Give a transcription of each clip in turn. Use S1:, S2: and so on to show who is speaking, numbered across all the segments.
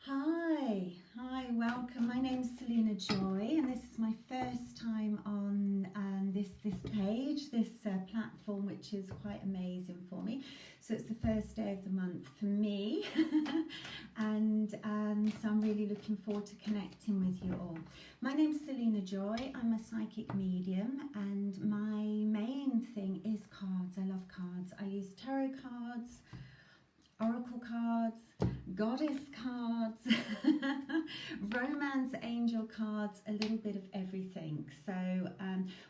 S1: Hi, welcome. My name's Selena Joy, and this is my first time on this page, this platform, which is quite amazing for me. So it's the first day of the month for me, and so I'm really looking forward to connecting with you all. My name's Selena Joy. I'm a psychic medium, and my main thing is cards. I love cards. I use tarot cards, oracle cards, goddess cards, romance angel cards, a little bit of everything. So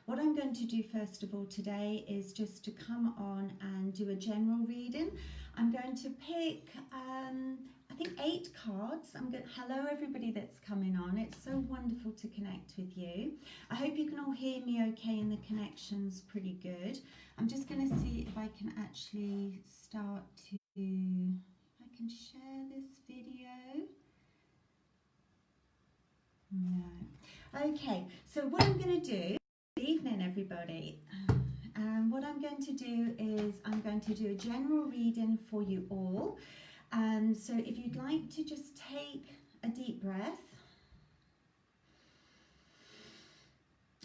S1: what I'm going to do first of all today is just to come on and do a general reading. I'm going to pick I think 8 cards. Hello everybody that's coming on. It's so wonderful to connect with you. I hope you can all hear me okay and the connection's pretty good. I'm just going to see if I can actually start to, if I can share this video. No. Okay, so what I'm going to do, good evening everybody. What I'm going to do is I'm going to do a general reading for you all. So if you'd like to just take a deep breath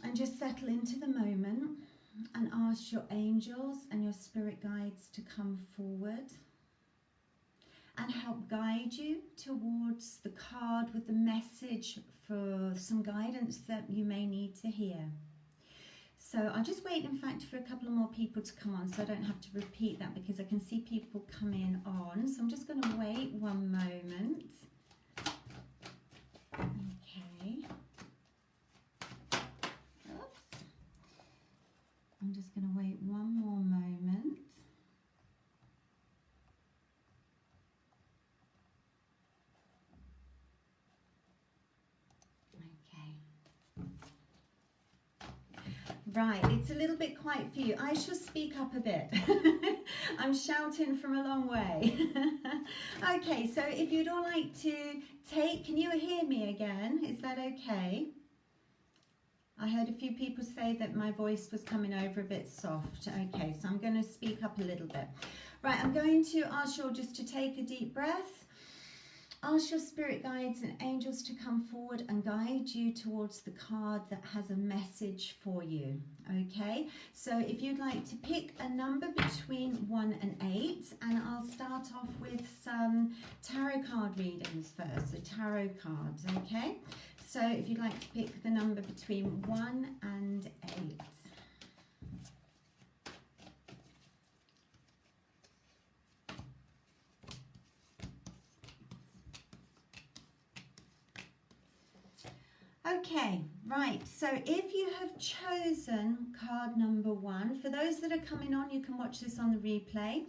S1: and just settle into the moment and ask your angels and your spirit guides to come forward and help guide you towards the card with the message for some guidance that you may need to hear. So I'll just wait, in fact, for a couple of more people to come on so I don't have to repeat that because I can see people coming on. So I'm just going to wait one moment. Okay. Oops. I'm just going to wait one more moment. Right, it's a little bit quiet for you. I shall speak up a bit. I'm shouting from a long way. Okay, so if you'd all like to take, can you hear me again? Is that okay? I heard a few people say that my voice was coming over a bit soft. Okay, so I'm going to speak up a little bit. Right, I'm going to ask you all just to take a deep breath. Ask your spirit guides and angels to come forward and guide you towards the card that has a message for you, okay? So if you'd like to pick a number between 1 and 8, and I'll start off with some tarot card readings first, so tarot cards, okay? So if you'd like to pick the number between 1 and 8. Okay, right, so if you have chosen card number 1, for those that are coming on, you can watch this on the replay.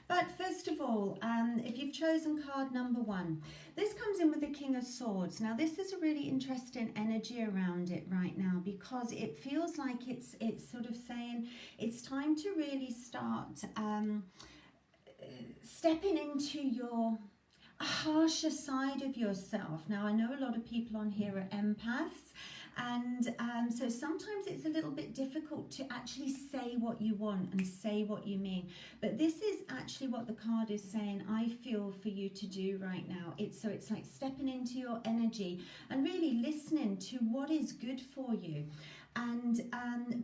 S1: But first of all, if you've chosen card number 1, this comes in with the King of Swords. Now, this is a really interesting energy around it right now because it feels like it's sort of saying it's time to really start stepping into your harsher side of yourself. Now, I know a lot of people on here are empaths, and so sometimes it's a little bit difficult to actually say what you want and say what you mean. But this is actually what the card is saying, I feel, for you to do right now. So it's like stepping into your energy and really listening to what is good for you. And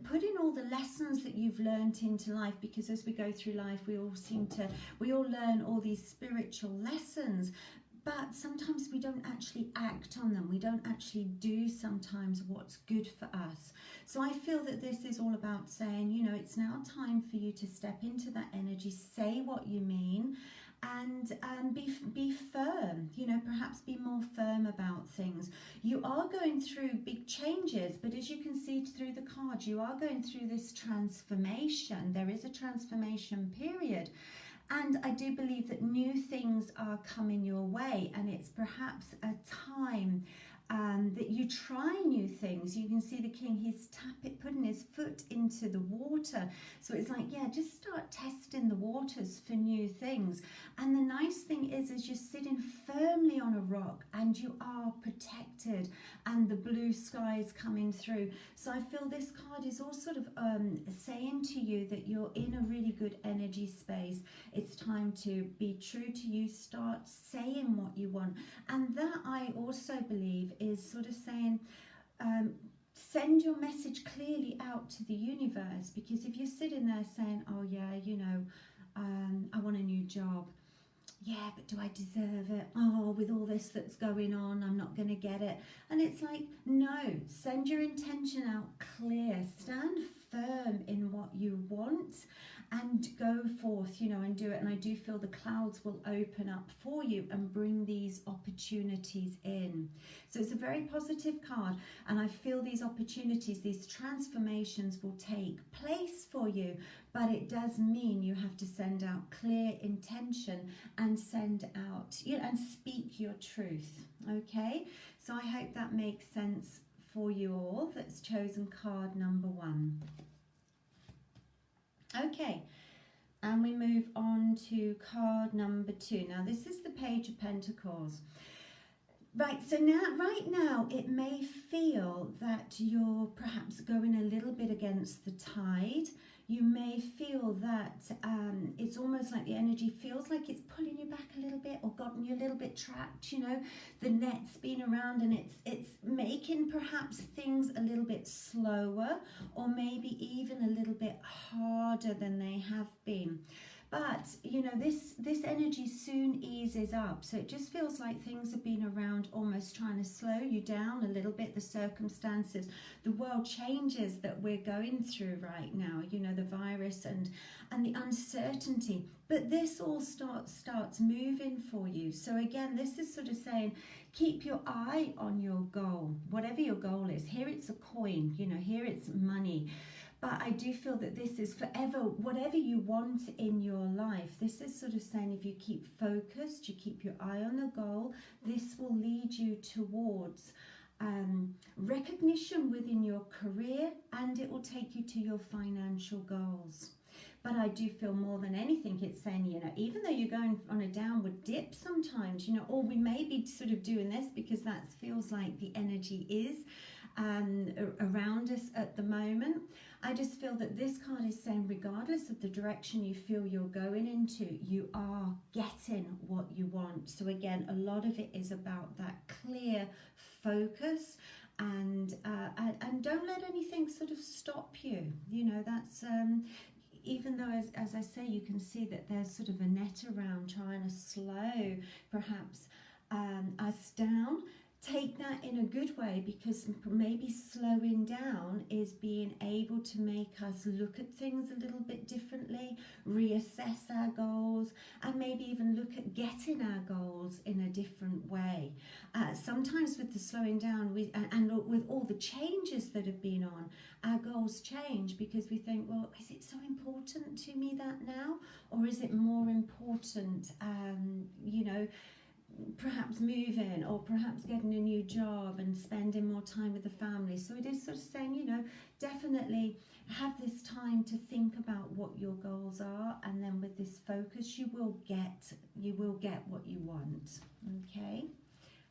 S1: putting all the lessons that you've learned into life, because as we go through life, we all learn all these spiritual lessons, but sometimes we don't actually act on them. We don't actually do sometimes what's good for us. So I feel that this is all about saying, you know, it's now time for you to step into that energy, say what you mean, and be firm, you know, perhaps be more firm about things. You are going through big changes, but as you can see through the card, you are going through this transformation. There is a transformation period, and I do believe that new things are coming your way, and it's perhaps a time that you try new things. You can see the king, he's putting his foot into the water. So it's like, yeah, just start testing the waters for new things. And the nice thing is you're sitting firmly on a rock and you are protected and the blue sky is coming through. So I feel this card is all sort of saying to you that you're in a really good energy space. It's time to be true to you, start saying what you want. And that, I also believe, is sort of saying, send your message clearly out to the universe. Because if you're sitting there saying, oh yeah, you know, I want a new job, yeah, but do I deserve it? Oh, with all this that's going on, I'm not going to get it. And it's like, no, send your intention out clear, stand firm in what you want and go forth, you know, and do it. And I do feel the clouds will open up for you and bring these opportunities in. So it's a very positive card, and I feel these opportunities, these transformations will take place for you, but it does mean you have to send out clear intention and send out, you know, and speak your truth. Okay, so I hope that makes sense for you all that's chosen card number 1. Okay, and we move on to card number 2. Now this is the Page of Pentacles. Right, so right now it may feel that you're perhaps going a little bit against the tide. You may feel that it's almost like the energy feels like it's pulling you back a little bit or gotten you a little bit trapped, you know. The net's been around and it's making perhaps things a little bit slower or maybe even a little bit harder than they have been. But, you know, this energy soon eases up. So it just feels like things have been around almost trying to slow you down a little bit. The circumstances, the world changes that we're going through right now, you know, the virus and the uncertainty. But this all starts moving for you. So again, this is sort of saying, keep your eye on your goal, whatever your goal is. Here it's a coin, you know, here it's money. But I do feel that this is forever, whatever you want in your life. This is sort of saying if you keep focused, you keep your eye on the goal, this will lead you towards recognition within your career, and it will take you to your financial goals. But I do feel more than anything it's saying, you know, even though you're going on a downward dip sometimes, you know, or we may be sort of doing this because that feels like the energy is around us at the moment. I just feel that this card is saying regardless of the direction you feel you're going into, you are getting what you want. So again, a lot of it is about that clear focus, and don't let anything sort of stop you. You know, that's even though as I say, you can see that there's sort of a net around trying to slow perhaps us down. Take that in a good way, because maybe slowing down is being able to make us look at things a little bit differently, reassess our goals, and maybe even look at getting our goals in a different way. Sometimes with the slowing down, and with all the changes that have been on, our goals change because we think, well, is it so important to me that now? Or is it more important, you know, perhaps moving, or perhaps getting a new job and spending more time with the family? So it is sort of saying, you know, definitely have this time to think about what your goals are, and then with this focus you will get what you want. Okay.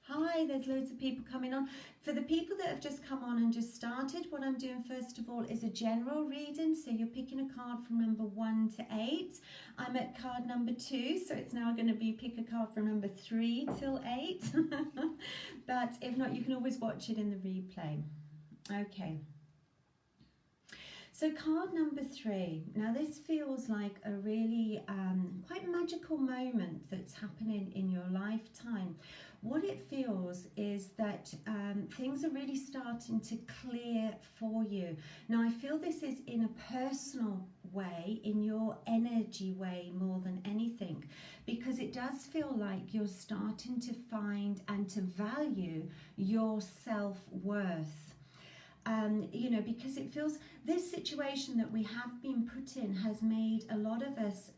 S1: Hi, there's loads of people coming on. For the people that have just come on and just started, what I'm doing first of all is a general reading. So you're picking a card from number 1 to 8. I'm at card number 2, so it's now going to be pick a card from number 3 till 8. But if not, you can always watch it in the replay. Okay. So card number 3. Now this feels like a really quite magical moment that's happening in your lifetime. What it feels is that things are really starting to clear for you. Now I feel this is in a personal way, in your energy way more than anything, because it does feel like you're starting to find and to value your self-worth. You know, because it feels this situation that we have been put in has made a lot of us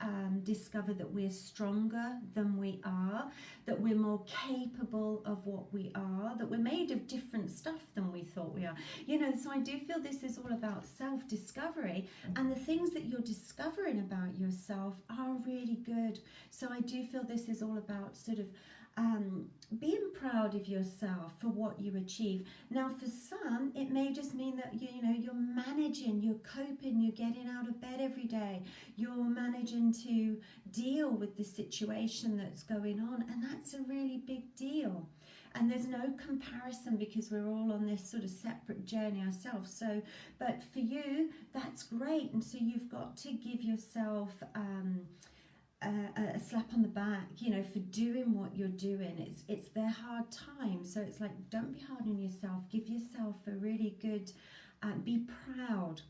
S1: discover that we're stronger than we are, that we're more capable of what we are, that we're made of different stuff than we thought we are. You know, so I do feel this is all about self-discovery, and the things that you're discovering about yourself are really good. So I do feel this is all about sort of being proud of yourself for what you achieve. Now, for some, it may just mean that you know, you're managing, you're coping, you're getting out of bed every day, you're managing to deal with the situation that's going on, and that's a really big deal. And there's no comparison because we're all on this sort of separate journey ourselves. So, but for you, that's great, and so you've got to give yourself a slap on the back, you know, for doing what you're doing. It's their hard time, so it's like, don't be hard on yourself. Give yourself a really good, be proud.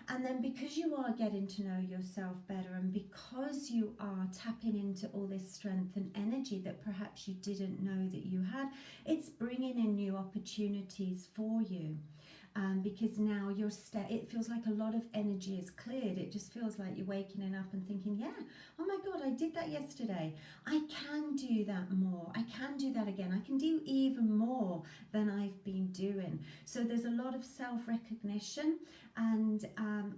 S1: And then because you are getting to know yourself better, and because you are tapping into all this strength and energy that perhaps you didn't know that you had, it's bringing in new opportunities for you. Because now it feels like a lot of energy is cleared. It just feels like you're waking up and thinking, yeah, oh my God, I did that yesterday. I can do that more. I can do that again. I can do even more than I've been doing. So there's a lot of self-recognition, and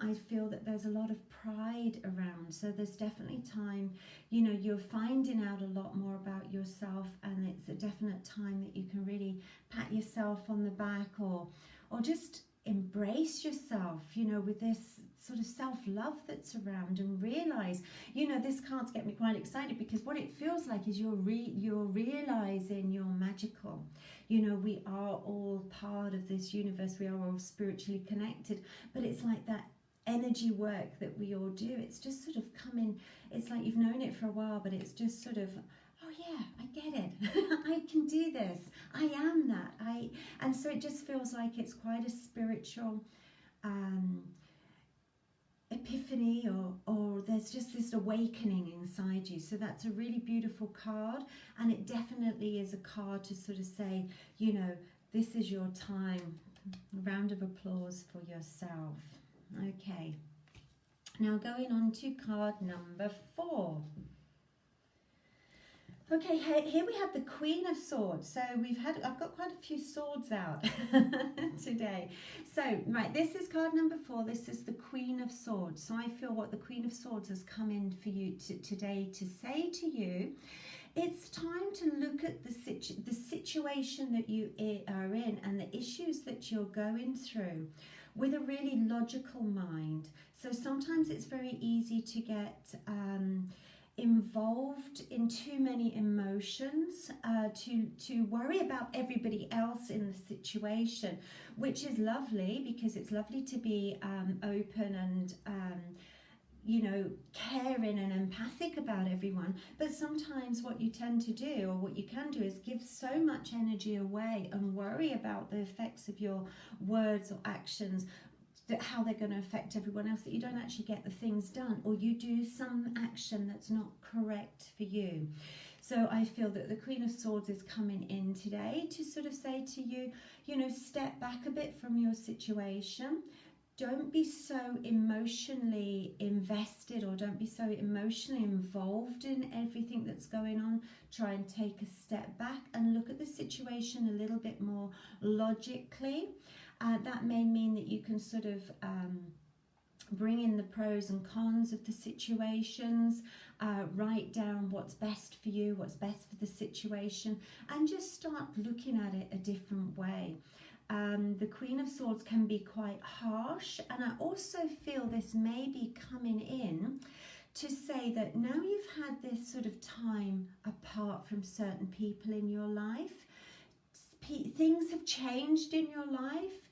S1: I feel that there's a lot of pride around. So there's definitely time, you know, you're finding out a lot more about yourself, and it's a definite time that you can really pat yourself on the back, or just embrace yourself, you know, with this sort of self-love that's around, and realize, you know, this card's get me quite excited because what it feels like is you're realizing you're magical. You know, we are all part of this universe. We are all spiritually connected, but it's like that energy work that we all do. It's just sort of coming. It's like you've known it for a while, but it's just sort of, oh yeah, I get it. I can do this. I am that. And so it just feels like it's quite a spiritual epiphany, or there's just this awakening inside you. So that's a really beautiful card, and it definitely is a card to sort of say, you know, this is your time. A round of applause for yourself. Okay. Now going on to card number 4. Okay, here we have the Queen of Swords. So I've got quite a few swords out today. So, right, this is card number 4. This is the Queen of Swords. So I feel what the Queen of Swords has come in for you today to say to you, it's time to look at the situation that you are in and the issues that you're going through with a really logical mind. So sometimes it's very easy to get involved in too many emotions, to worry about everybody else in the situation, which is lovely, because it's lovely to be open and you know, caring and empathic about everyone. But sometimes what you tend to do, or what you can do, is give so much energy away and worry about the effects of your words or actions, how they're going to affect everyone else, that you don't actually get the things done, or you do some action that's not correct for you. So I feel that the Queen of Swords is coming in today to sort of say to you, you know, step back a bit from your situation. Don't be so emotionally invested, or don't be so emotionally involved in everything that's going on. Try and take a step back and look at the situation a little bit more logically. That may mean that you can sort of bring in the pros and cons of the situations, write down what's best for you, what's best for the situation, and just start looking at it a different way. The Queen of Swords can be quite harsh, and I also feel this may be coming in to say that now you've had this sort of time apart from certain people in your life, things have changed in your life.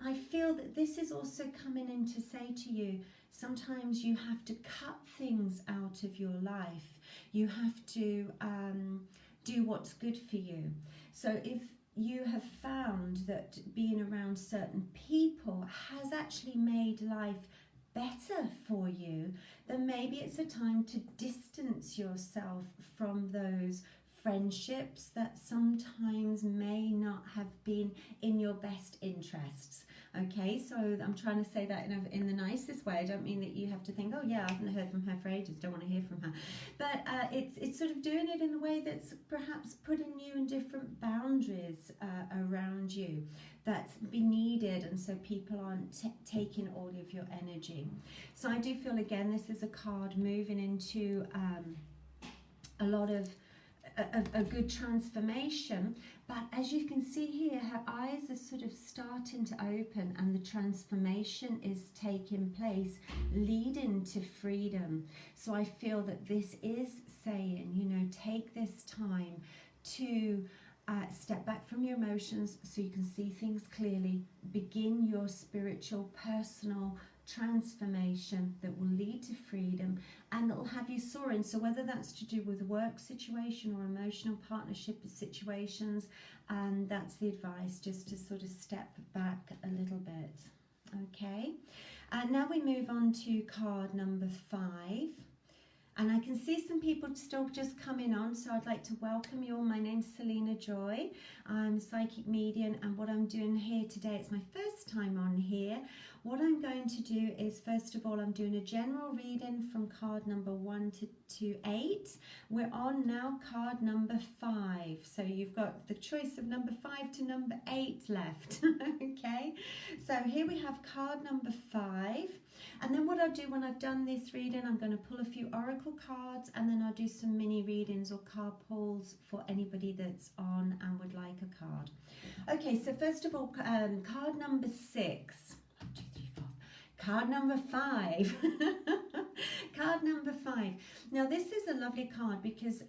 S1: I feel that this is also coming in to say to you, sometimes you have to cut things out of your life. You have to do what's good for you. So if you have found that being around certain people has actually made life better for you, then maybe it's a time to distance yourself from those friendships that sometimes may not have been in your best interests. Okay, so I'm trying to say that in the nicest way. I don't mean that you have to think, oh yeah, I haven't heard from her for ages, don't want to hear from her. But it's sort of doing it in a way that's perhaps putting you in different boundaries around you that's be needed, and so people aren't taking all of your energy. So I do feel, again, this is a card moving into a lot of a good transformation. But as you can see here, her eyes are sort of starting to open and the transformation is taking place, leading to freedom. So I feel that this is saying, you know, take this time to step back from your emotions so you can see things clearly. Begin your spiritual, personal transformation that will lead to freedom and that will have you soaring. So whether that's to do with work situation or emotional partnership situations, that's the advice, just to sort of step back a little bit. Okay, and now we move on to card number 5. And I can see some people still just coming on, so I'd like to welcome you all. My name's Selena Joy. I'm a psychic medium, and what I'm doing here today, it's my first time on here. What I'm going to do is, first of all, I'm doing a general reading from card number 1 to 8. We're on now card number 5. So you've got the choice of number 5 to number 8 left. Okay, so here we have card number 5. And then what I'll do when I've done this reading, I'm going to pull a few oracle cards, and then I'll do some mini readings or card pulls for anybody that's on and would like a card. Okay, so first of all, card number 6. 1, 2, 3, 4. Card number 5. Card number 5. Now this is a lovely card because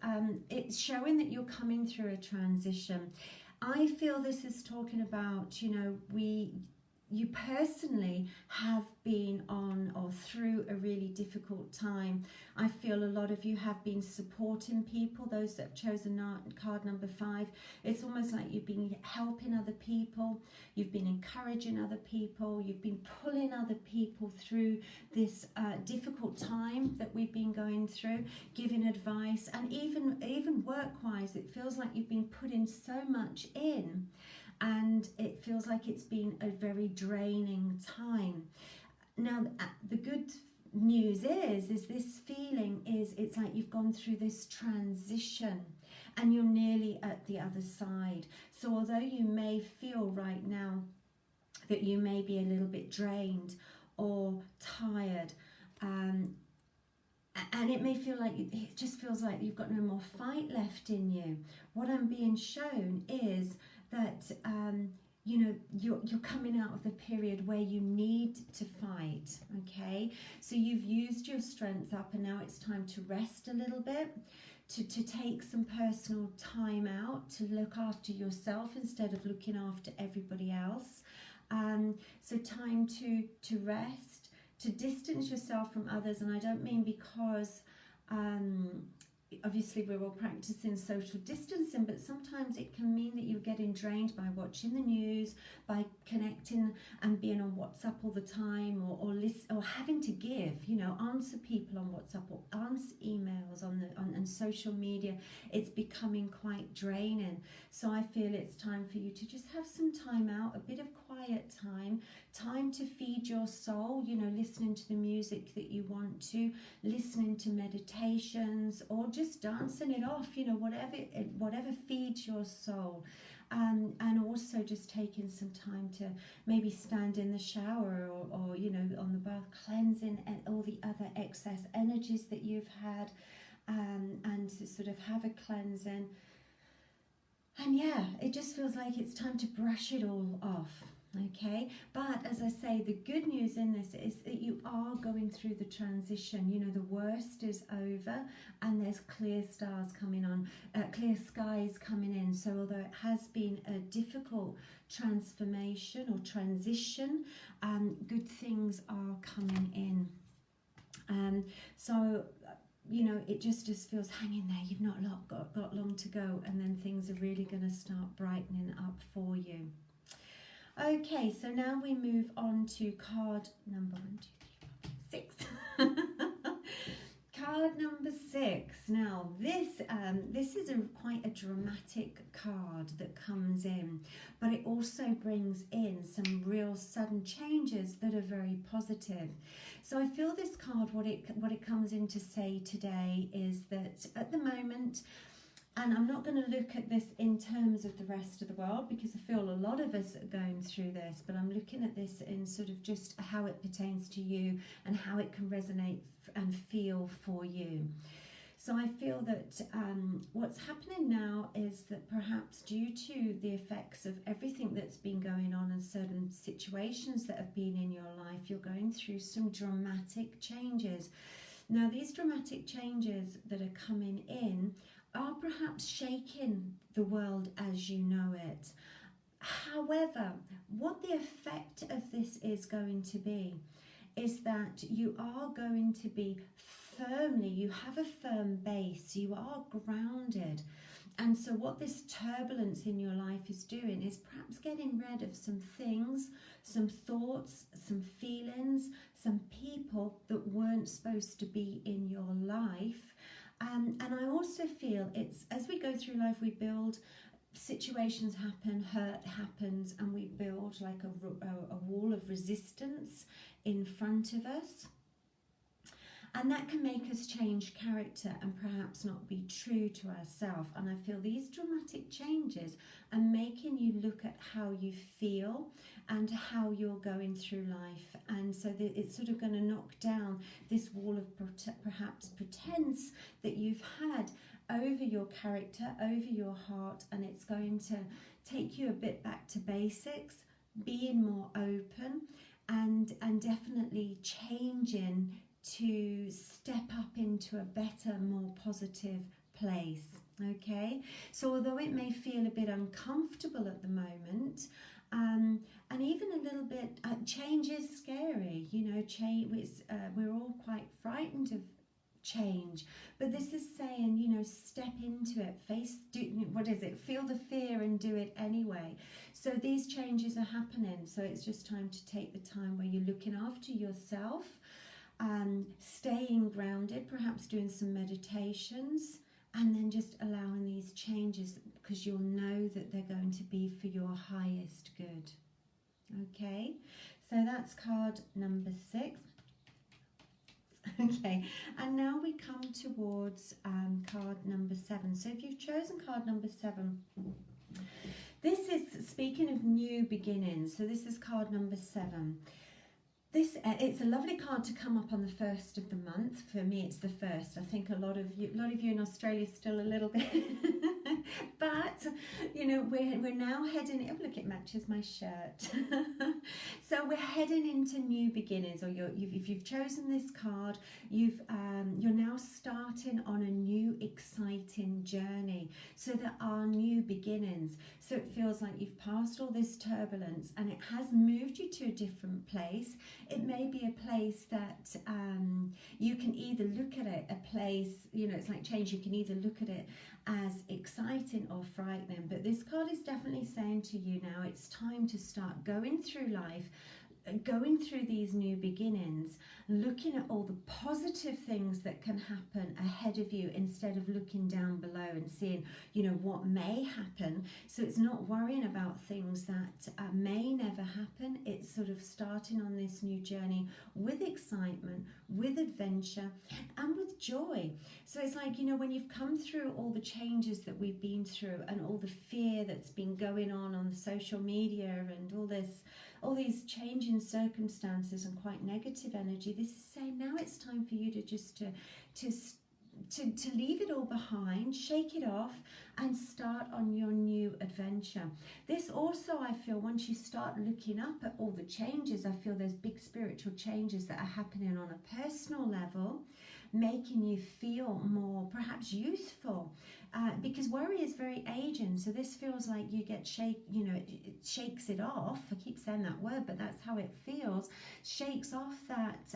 S1: it's showing that you're coming through a transition. I feel this is talking about, you know, you personally have been on or through a really difficult time. I feel a lot of you have been supporting people, those that have chosen card number 5. It's almost like you've been helping other people, you've been encouraging other people, you've been pulling other people through this difficult time that we've been going through, giving advice, and even work-wise, it feels like you've been putting so much in, and it feels like it's been a very draining time. Now, the good news is this feeling is, it's like you've gone through this transition and you're nearly at the other side. So although you may feel right now that you may be a little bit drained or tired, and it may feel like, it just feels like you've got no more fight left in you, what I'm being shown is that you know, you're coming out of the period where you need to fight. Okay, so you've used your strength up, and now it's time to rest a little bit, to take some personal time out, to look after yourself instead of looking after everybody else. So time to rest, to distance yourself from others. And I don't mean because obviously we're all practicing social distancing, but sometimes it can mean that you're getting drained by watching the news, by connecting and being on WhatsApp all the time, or listen, or having to give, you know, answer people on WhatsApp or answer emails on social media. It's becoming quite draining. So I feel it's time for you to just have some time out, a bit of quiet time to feed your soul, you know, listening to the music that you want to, listening to meditations, or just dancing it off, you know, whatever feeds your soul. And also just taking some time to maybe stand in the shower or you know, on the bath, cleansing all the other excess energies that you've had, and to sort of have a cleansing. And yeah, it just feels like it's time to brush it all off. Okay, but as I say, the good news in this is that you are going through the transition. You know, the worst is over, and there's clear stars coming on, clear skies coming in. So although it has been a difficult transformation or transition, good things are coming in. So you know, it just feels, hang in there, you've not got long to go, and then things are really going to start brightening up for you. Okay, so now we move on to card number 1, 2, 3, 4, 5, 6. Card number 6. Now this is quite a dramatic card that comes in, but it also brings in some real sudden changes that are very positive. So I feel this card, what it comes in to say today is that at the moment, and I'm not going to look at this in terms of the rest of the world because I feel a lot of us are going through this, but I'm looking at this in sort of just how it pertains to you and how it can resonate and feel for you. So I feel that what's happening now is that perhaps due to the effects of everything that's been going on and certain situations that have been in your life, you're going through some dramatic changes. Now these dramatic changes that are coming in are perhaps shaking the world as you know it. However, what the effect of this is going to be is that you are going to be firmly, you have a firm base, you are grounded. And so what this turbulence in your life is doing is perhaps getting rid of some things, some thoughts, some feelings, some people that weren't supposed to be in your life. And I also feel it's, as we go through life, we build, situations happen, hurt happens, and we build like a wall of resistance in front of us. And that can make us change character and perhaps not be true to ourselves. And I feel these dramatic changes are making you look at how you feel and how you're going through life. And so that it's sort of going to knock down this wall of perhaps pretense that you've had over your character, over your heart. And it's going to take you a bit back to basics, being more open and definitely changing to step up into a better, more positive place. Okay, so although it may feel a bit uncomfortable at the moment, and even a little bit, change is scary. You know, we're all quite frightened of change, but this is saying, you know, step into it, feel the fear and do it anyway. So these changes are happening, so it's just time to take the time where you're looking after yourself, staying grounded, perhaps doing some meditations, and then just allowing these changes because you'll know that they're going to be for your highest good. Okay, so that's card number 6. Okay, and now we come towards card number 7. So if you've chosen card number 7, this is speaking of new beginnings. So this is card number 7. This it's a lovely card to come up on the 1st of the month. For me, it's the 1st. I think a lot of you in Australia still a little bit, but you know we're now heading. Oh, look, it matches my shirt. So we're heading into new beginnings. Or if you've chosen this card, you're now starting on a new exciting journey. So there are new beginnings. So it feels like you've passed all this turbulence and it has moved you to a different place. It may be a place that you can either look at it, a place, you know, it's like change, you can either look at it as exciting or frightening. But this card is definitely saying to you now, it's time to start going through life, going through these new beginnings, looking at all the positive things that can happen ahead of you instead of looking down below and seeing, you know, what may happen. So it's not worrying about things that may never happen. It's sort of starting on this new journey with excitement, with adventure, and with joy. So it's like, you know, when you've come through all the changes that we've been through and all the fear that's been going on the social media and all these changing circumstances and quite negative energy, this is saying now it's time for you to just to leave it all behind, shake it off, and start on your new adventure. This also, I feel, once you start looking up at all the changes, I feel there's big spiritual changes that are happening on a personal level, making you feel more perhaps youthful, because worry is very aging. So this feels like you get it shakes it off. I keep saying that word, but that's how it feels. Shakes off that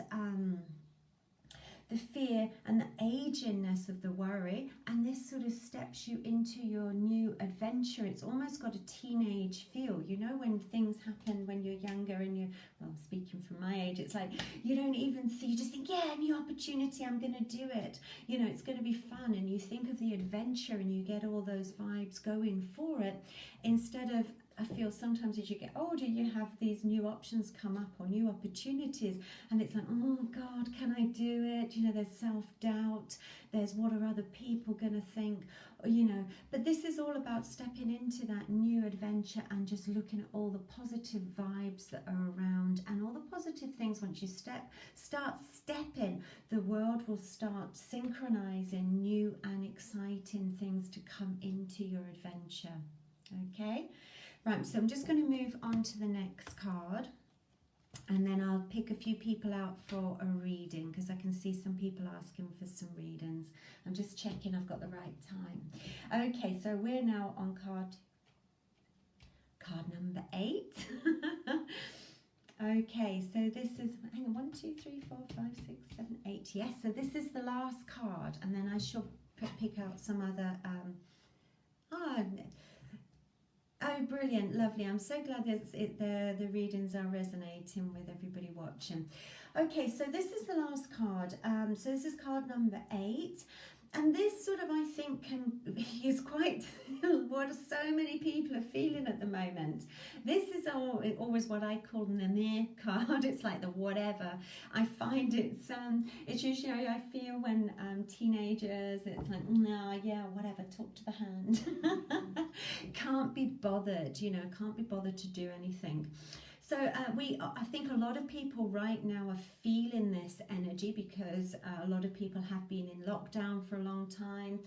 S1: the fear and the agingness of the worry, and this sort of steps you into your new adventure. It's almost got a teenage feel. You know, when things happen when you're younger and you're, well, speaking from my age, it's like you don't even see, you just think, yeah, new opportunity, I'm going to do it. You know, it's going to be fun, and you think of the adventure and you get all those vibes going for it, instead of, I feel sometimes as you get older, you have these new options come up or new opportunities, and it's like, oh God, can I do it? You know, there's self-doubt, there's what are other people going to think, or, you know, but this is all about stepping into that new adventure and just looking at all the positive vibes that are around and all the positive things. Once you start stepping, the world will start synchronizing new and exciting things to come into your adventure. Okay? Right, so I'm just going to move on to the next card, and then I'll pick a few people out for a reading, because I can see some people asking for some readings. I'm just checking I've got the right time. Okay, so we're now on card number 8. Okay, so this is, hang on, 1, 2, 3, 4, 5, 6, 7, 8. Yes, so this is the last card, and then I shall pick out some other. Oh, brilliant, lovely. I'm so glad the readings are resonating with everybody watching. Okay, so this is the last card. So this is card number 8. And this sort of, I think, is quite what so many people are feeling at the moment. This is always what I call the meh card. It's like the whatever. I find it's usually, I feel when teenagers, it's like, no, yeah, whatever, talk to the hand. Can't be bothered, you know, can't be bothered to do anything. So I think a lot of people right now are feeling this energy, because a lot of people have been in lockdown for a long time.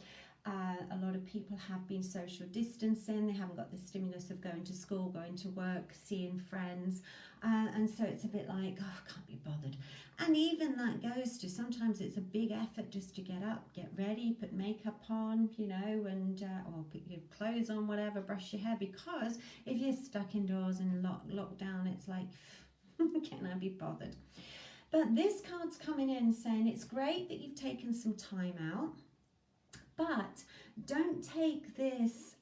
S1: A lot of people have been social distancing. They haven't got the stimulus of going to school, going to work, seeing friends. And so it's a bit like, oh, can't be bothered. And even that goes to, sometimes it's a big effort just to get up, get ready, put makeup on, you know, and or put your clothes on, whatever, brush your hair, because if you're stuck indoors and locked down, it's like, can I be bothered? But this card's coming in saying it's great that you've taken some time out, but don't take this,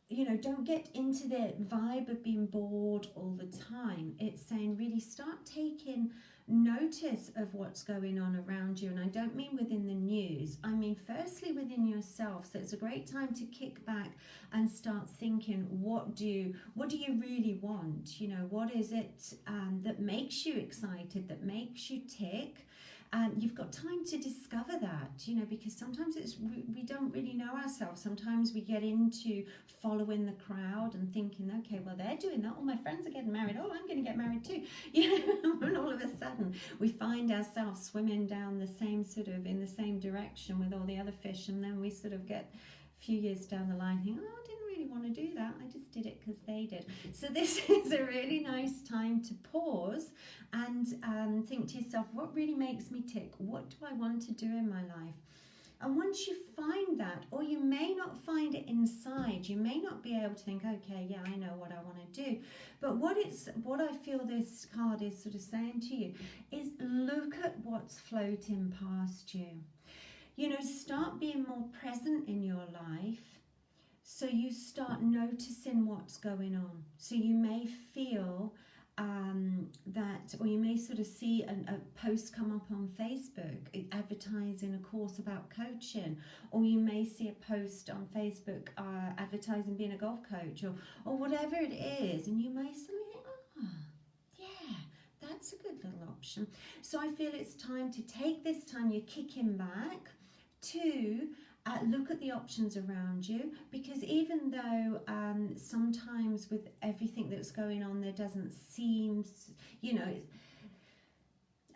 S1: you know, don't get into the vibe of being bored all the time. It's saying really start taking notice of what's going on around you. And I don't mean within the news, I mean firstly within yourself. So it's a great time to kick back and start thinking, what do you really want? You know, what is it that makes you excited, that makes you tick? You've got time to discover that, you know, because sometimes we don't really know ourselves. Sometimes we get into following the crowd and thinking, okay, well, they're doing that. All my friends are getting married. Oh, I'm going to get married too. You know, and all of a sudden we find ourselves swimming down the same sort of in the same direction with all the other fish, and then we sort of get a few years down the line thinking, oh, I didn't really want to do that. I just did it because they did. So this is a really nice time to pause and think to yourself, what really makes me tick? What do I want to do in my life? And once you find that, or you may not find it inside, you may not be able to think, okay, yeah, I know what I want to do. But what I feel this card is sort of saying to you is look at what's floating past you. You know, start being more present in your life. So you start noticing what's going on. So you may feel that, or you may sort of see a post come up on Facebook advertising a course about coaching, or you may see a post on Facebook advertising being a golf coach, or whatever it is, and you may suddenly think, oh, yeah, that's a good little option. So I feel it's time to take this time, you're kicking back, to look at the options around you, because even though sometimes with everything that's going on there doesn't seem, you know,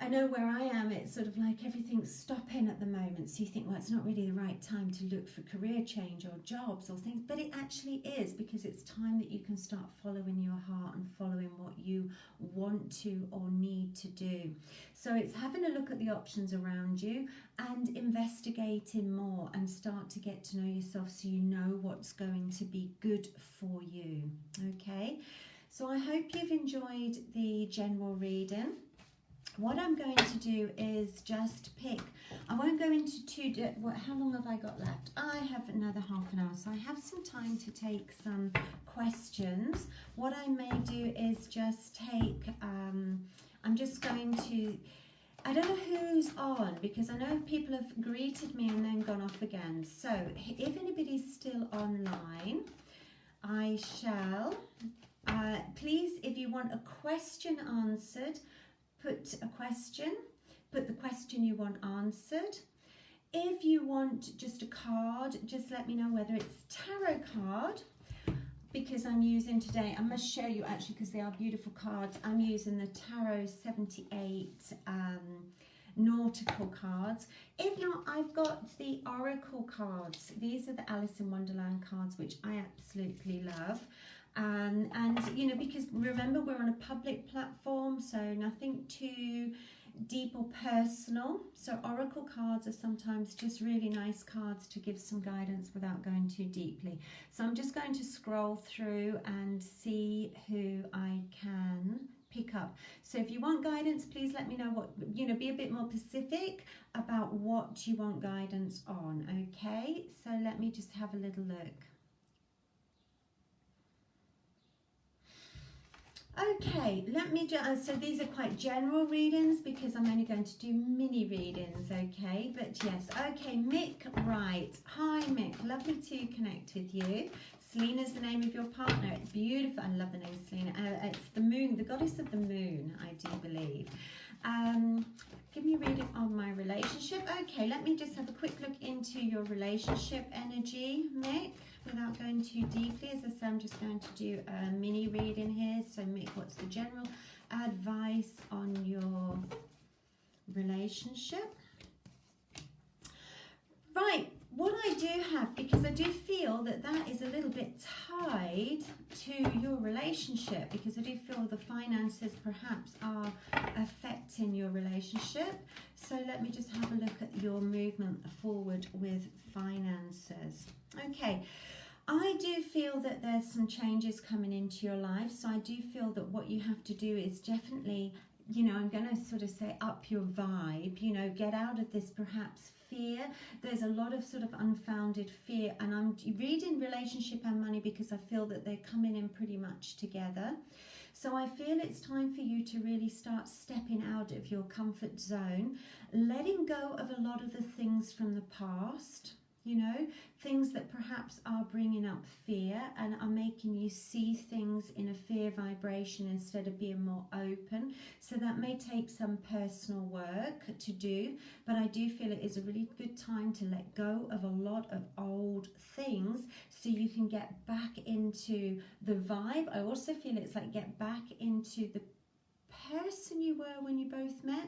S1: I know where I am, it's sort of like everything's stopping at the moment, so you think, well, it's not really the right time to look for career change or jobs or things, but it actually is, because it's time that you can start following your heart and following what you want to or need to do. So it's having a look at the options around you and investigating more and start to get to know yourself so you know what's going to be good for you. Okay, so I hope you've enjoyed the general reading. What I'm going to do is just pick, I won't go into how long have I got left? I have another half an hour, so I have some time to take some questions. What I may do is just take, I'm just going to, I don't know who's on, because I know people have greeted me and then gone off again. So if anybody's still online, I shall, please, if you want a question answered, put a question, put the question you want answered. If you want just a card, just let me know whether it's tarot card, because I'm using today, I must show you actually because they are beautiful cards. I'm using the Tarot 78 nautical cards. If not, I've got the Oracle cards. These are the Alice in Wonderland cards, which I absolutely love. And you know, because remember, we're on a public platform, so nothing too deep or personal. So Oracle cards are sometimes just really nice cards to give some guidance without going too deeply. So I'm just going to scroll through and see who I can pick up. So if you want guidance, please let me know what, you know, be a bit more specific about what you want guidance on. Okay, so let me just have a little look. Okay, let me just, so these are quite general readings because I'm only going to do mini readings, okay? But yes, okay, Mick, right. Hi Mick, lovely to connect with you. Selena's the name of your partner. It's beautiful. I love the name Selena. It's the moon, the goddess of the moon, I do believe. Give me a reading on my relationship. Okay, let me just have a quick look into your relationship energy, Mick, without going too deeply. As I said, I'm just going to do a mini reading here. So Mick, what's the general advice on your relationship? Right, what I do have, because I do feel that that is a little bit tied to your relationship, because I do feel the finances perhaps are affecting your relationship. So let me just have a look at your movement forward with finances. Okay, I do feel that there's some changes coming into your life. So I do feel that what you have to do is definitely, you know, I'm going to sort of say up your vibe, you know, get out of this perhaps fear. There's a lot of sort of unfounded fear, and I'm reading relationship and money because I feel that they're coming in pretty much together. So I feel it's time for you to really start stepping out of your comfort zone, letting go of a lot of the things from the past, you know, things that perhaps are bringing up fear and are making you see things in a fear vibration instead of being more open. So that may take some personal work to do, but I do feel it is a really good time to let go of a lot of old things so you can get back into the vibe. I also feel it's like get back into the person you were when you both met,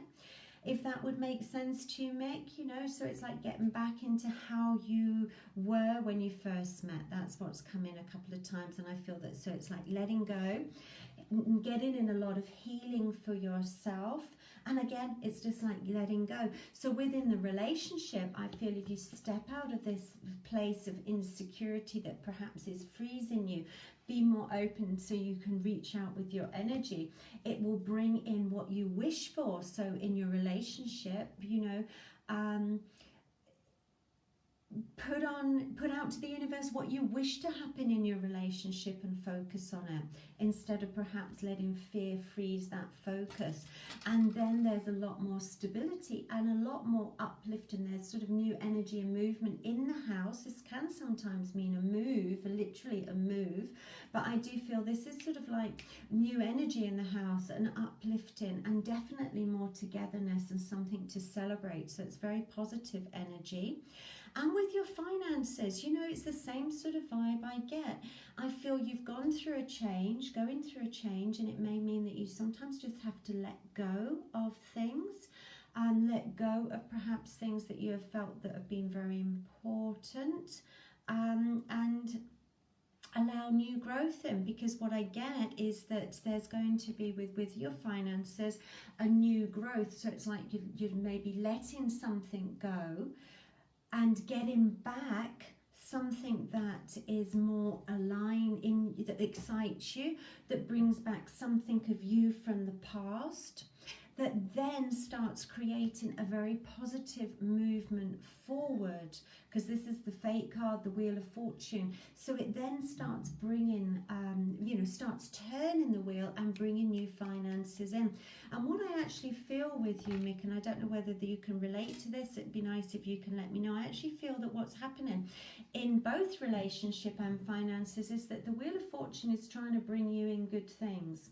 S1: if that would make sense to you, Mick, you know. So it's like getting back into how you were when you first met. That's what's come in a couple of times, and I feel that, so it's like letting go, getting in a lot of healing for yourself, and again, it's just like letting go. So within the relationship, I feel if you step out of this place of insecurity that perhaps is freezing you, be more open so you can reach out with your energy. It will bring in what you wish for. So in your relationship, you know, put out to the universe what you wish to happen in your relationship and focus on it, instead of perhaps letting fear freeze that focus. And then there's a lot more stability and a lot more uplift, and there's sort of new energy and movement in the house. This can sometimes mean a move, literally a move, but I do feel this is sort of like new energy in the house, and uplifting, and definitely more togetherness and something to celebrate. So it's very positive energy. And with your finances, you know, it's the same sort of vibe I get. I feel you've gone through a change, going through a change, and it may mean that you sometimes just have to let go of things, and let go of perhaps things that you have felt that have been very important, and allow new growth in, because what I get is that there's going to be with your finances a new growth. So it's like you're maybe letting something go and getting back something that is more aligned, that excites you, that brings back something of you from the past. that then starts creating a very positive movement forward, because this is the Fate card, the Wheel of Fortune. So it then starts bringing, starts turning the wheel and bringing new finances in. And what I actually feel with you, Mick, and I don't know whether you can relate to this, it'd be nice if you can let me know. I actually feel that what's happening in both relationship and finances is that the Wheel of Fortune is trying to bring you in good things.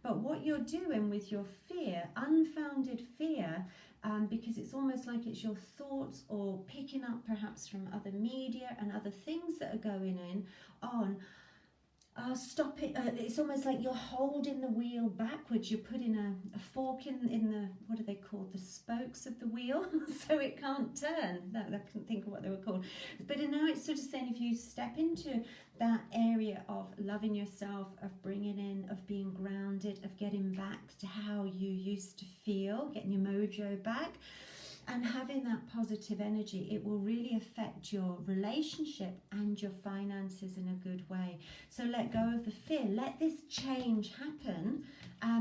S1: But what you're doing with your fear, unfounded fear, because it's almost like it's your thoughts or picking up perhaps from other media and other things that are going on, stop it. It's almost like you're holding the wheel backwards. You're putting a fork in the, what are they called? The spokes of the wheel, so it can't turn. I couldn't think of what they were called. But now it's sort of saying, if you step into that area of loving yourself, of bringing in, of being grounded, of getting back to how you used to feel, getting your mojo back, and having that positive energy, it will really affect your relationship and your finances in a good way. So let go of the fear. Let this change happen,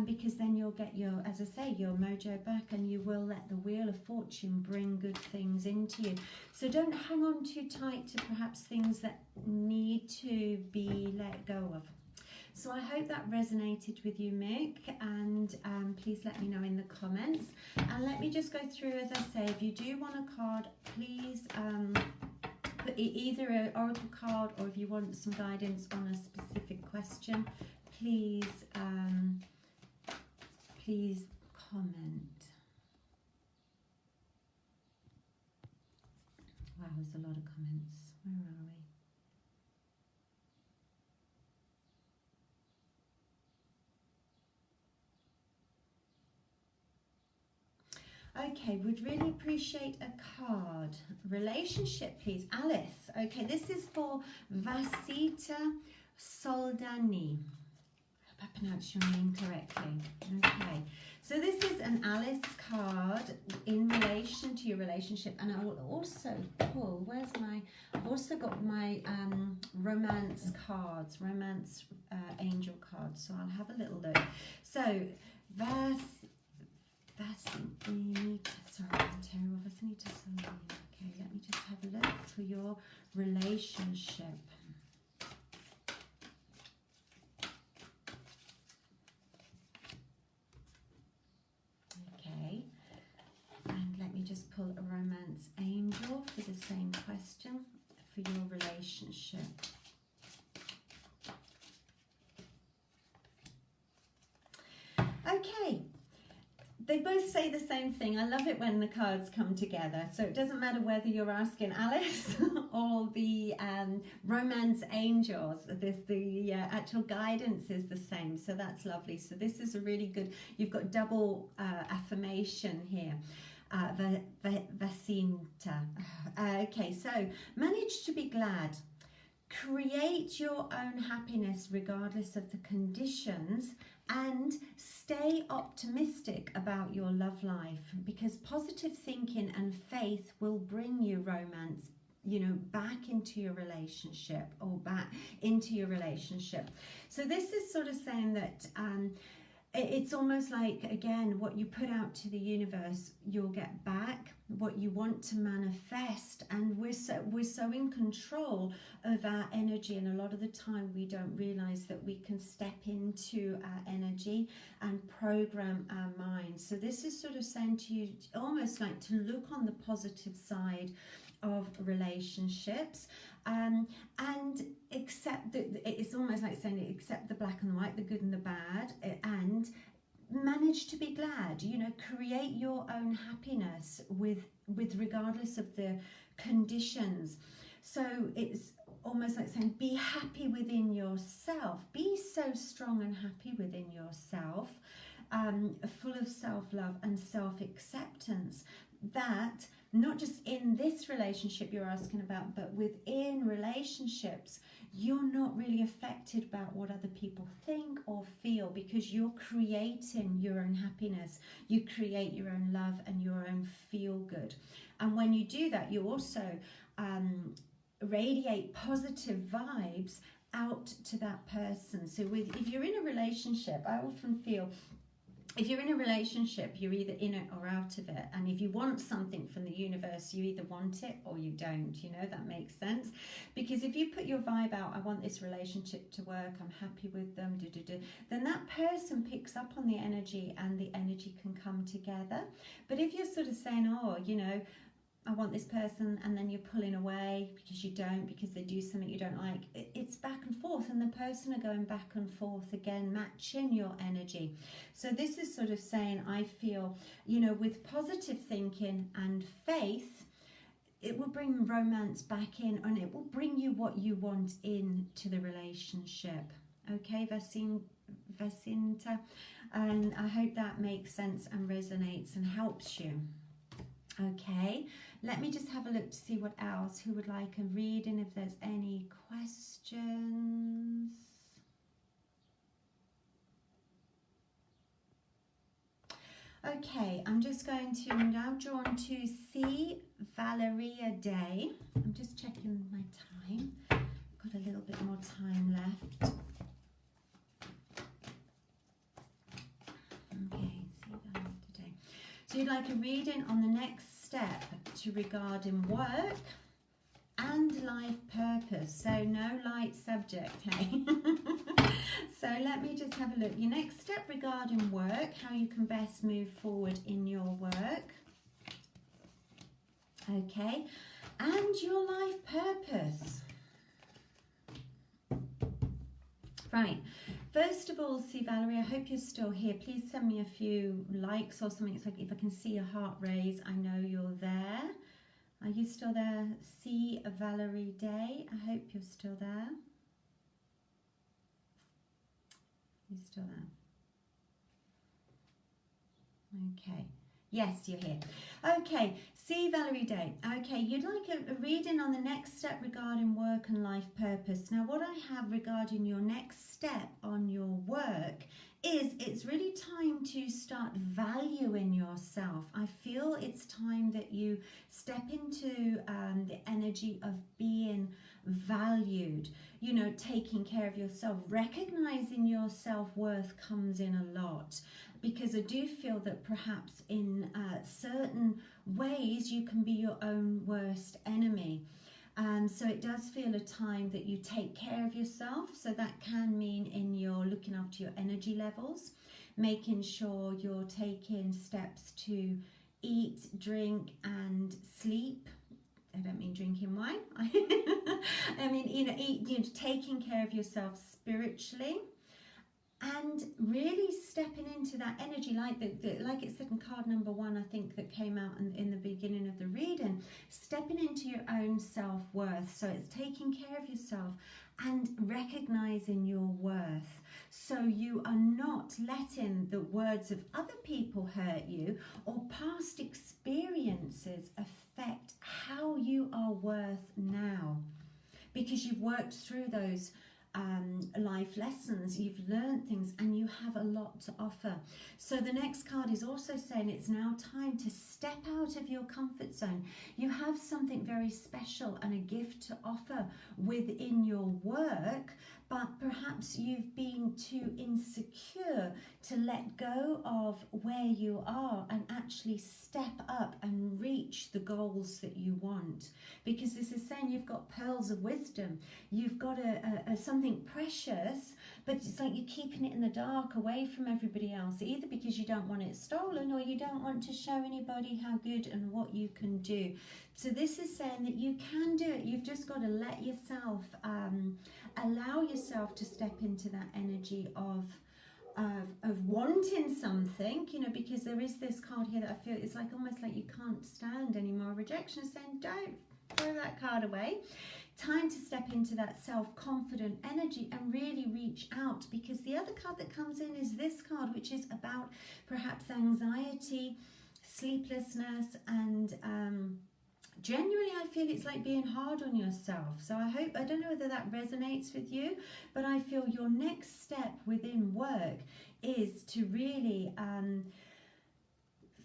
S1: because then you'll get your, as I say, your mojo back, and you will let the Wheel of Fortune bring good things into you. So don't hang on too tight to perhaps things that need to be let go of. So I hope that resonated with you, Mick, and please let me know in the comments. And let me just go through, as I say, if you do want a card, please put either an oracle card, or if you want some guidance on a specific question, please please comment. Wow, there's a lot of comments. Where are we? Okay, would really appreciate a card. Relationship, please. Alice. Okay, this is for Vasita Soldani. I hope I pronounced your name correctly. Okay, so this is an Alice card in relation to your relationship, and I will also pull, I've also got my romance cards, romance angel cards, so I'll have a little look. So, Vasinita, sorry, I'm terrible. Vasinita Solani. Okay, let me just have a look for your relationship. Okay, and let me just pull a romance angel for the same question for your relationship. Okay. They both say the same thing. I love it when the cards come together. So it doesn't matter whether you're asking Alice or the romance angels. The actual guidance is the same. So that's lovely. So this is a really good, you've got double affirmation here. Vasinta. Okay, so manage to be glad. Create your own happiness regardless of the conditions, and stay optimistic about your love life, because positive thinking and faith will bring you romance, back into your relationship, or back into your relationship. So this is sort of saying that it's almost like, again, what you put out to the universe, you'll get back. What you want to manifest, and we're so in control of our energy, and a lot of the time we don't realize that we can step into our energy and program our mind. So this is sort of saying to you, almost like to look on the positive side of relationships, and accept that. It's almost like saying accept the black and the white, the good and the bad, and manage to be glad. Create your own happiness with regardless of the conditions. So it's almost like saying be happy within yourself, be so strong and happy within yourself, full of self-love and self-acceptance, that not just in this relationship you're asking about, but within relationships, you're not really affected about what other people think or feel, because you're creating your own happiness, you create your own love and your own feel good. And when you do that, you also radiate positive vibes out to that person. So if you're in a relationship, I often feel if you're in a relationship, you're either in it or out of it. And if you want something from the universe, you either want it or you don't. You know, that makes sense. Because if you put your vibe out, I want this relationship to work, I'm happy with them, then that person picks up on the energy and the energy can come together. But if you're sort of saying, oh, you know, I want this person, and then you're pulling away because you don't, because they do something you don't like, it's back and forth, and the person are going back and forth again, matching your energy. So this is sort of saying, I feel, you know, with positive thinking and faith, it will bring romance back in, and it will bring you what you want into the relationship. Okay, Vasinta, and I hope that makes sense and resonates and helps you. Okay, let me just have a look to see what else, who would like a reading, if there's any questions. Okay, I'm just going to now drawn to see Valeria Day. I'm just checking my time. Got a little bit more time left. Okay, see Valeria Day. So you'd like a reading on the next step to regarding work and life purpose. So no light subject, hey? So let me just have a look. Your next step regarding work, how you can best move forward in your work. Okay, and your life purpose. Right. First of all, see Valerie, I hope you're still here. Please send me a few likes or something. It's like if I can see a heart raise, I know you're there. Are you still there? See Valerie Day. I hope you're still there. You're still there. Okay. Yes, you're here. Okay, see Valerie Day. Okay, you'd like a reading on the next step regarding work and life purpose. Now, what I have regarding your next step on your work is it's really time to start valuing yourself. I feel it's time that you step into the energy of being valued, you know, taking care of yourself. Recognizing your self-worth comes in a lot, because I do feel that perhaps in certain ways you can be your own worst enemy. So it does feel a time that you take care of yourself. So that can mean in your looking after your energy levels, making sure you're taking steps to eat, drink and sleep. I don't mean drinking wine. I mean, you know, taking care of yourself spiritually. And really stepping into that energy, like it said in card number 1, I think, that came out in the beginning of the reading, stepping into your own self-worth. So it's taking care of yourself and recognizing your worth. So you are not letting the words of other people hurt you, or past experiences affect how you are worth now, because you've worked through those life lessons, you've learned things, and you have a lot to offer. So the next card is also saying it's now time to step out of your comfort zone. You have something very special and a gift to offer within your work, but perhaps you've been too insecure to let go of where you are and actually step up and reach the goals that you want. Because this is saying you've got pearls of wisdom, you've got something precious, but it's like you're keeping it in the dark, away from everybody else, either because you don't want it stolen or you don't want to show anybody how good and what you can do. So this is saying that you can do it. You've just got to let yourself, allow yourself to step into that energy of wanting something, you know, because there is this card here that I feel it's like almost like you can't stand any more rejection. It's saying don't throw that card away. Time to step into that self-confident energy and really reach out, because the other card that comes in is this card, which is about perhaps anxiety, sleeplessness, and generally I feel it's like being hard on yourself. So I don't know whether that resonates with you, but I feel your next step within work is to really